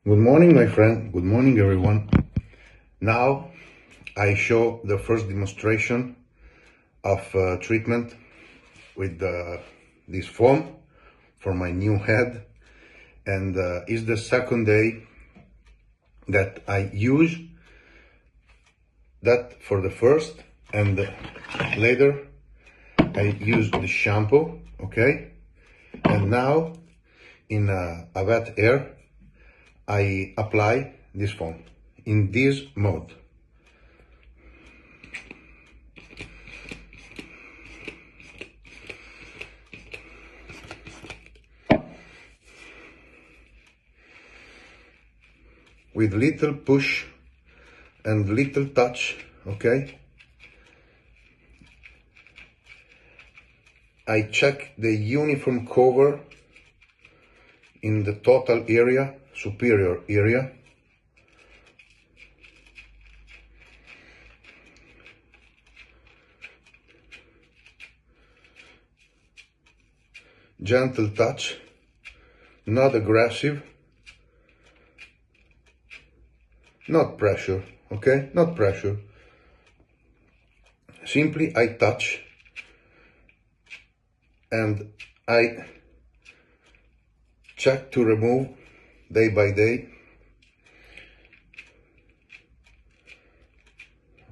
Good morning, my friend. Good morning, everyone. Now I show the first demonstration of treatment with this foam for my new head, and it's the second day that I use that for the first, and later I use the shampoo, okay? And now in a wet air I apply this foam in this mode. With little push and little touch, okay? I check the uniform cover in the total area, superior area. Gentle touch, not aggressive, not pressure, okay? Not pressure. Simply I touch and I check to remove day by day.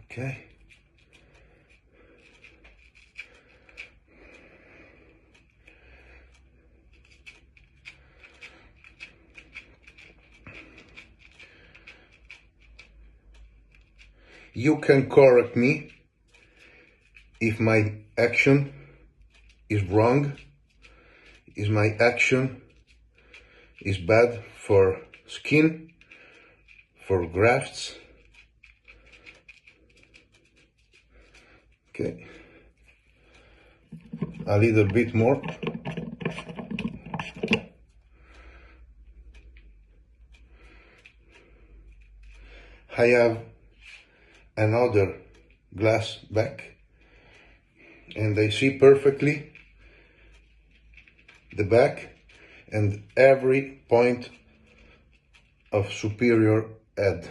Okay. You can correct me if my action is wrong, if my action is bad for skin, for grafts. Okay, a little bit more. I have another glass back and I see perfectly the back and every point of superior head.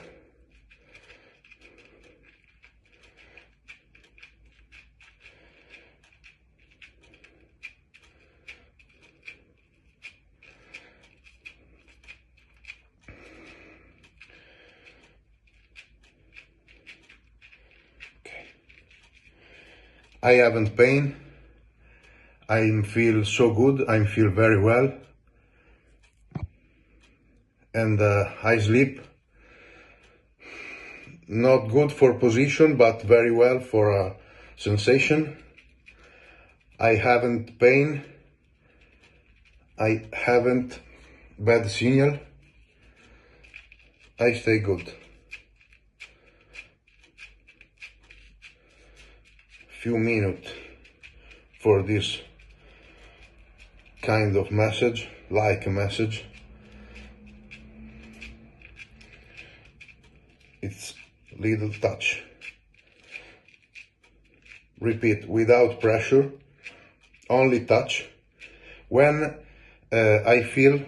I haven't pain. I feel so good. I feel very well, and I sleep. Not good for position, but very well for sensation. I haven't pain. I haven't bad signal. I stay good. Few minutes for this kind of message, like a message. It's little touch. Repeat, without pressure, only touch. When I feel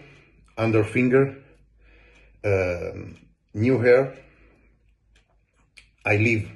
under finger new hair, I leave.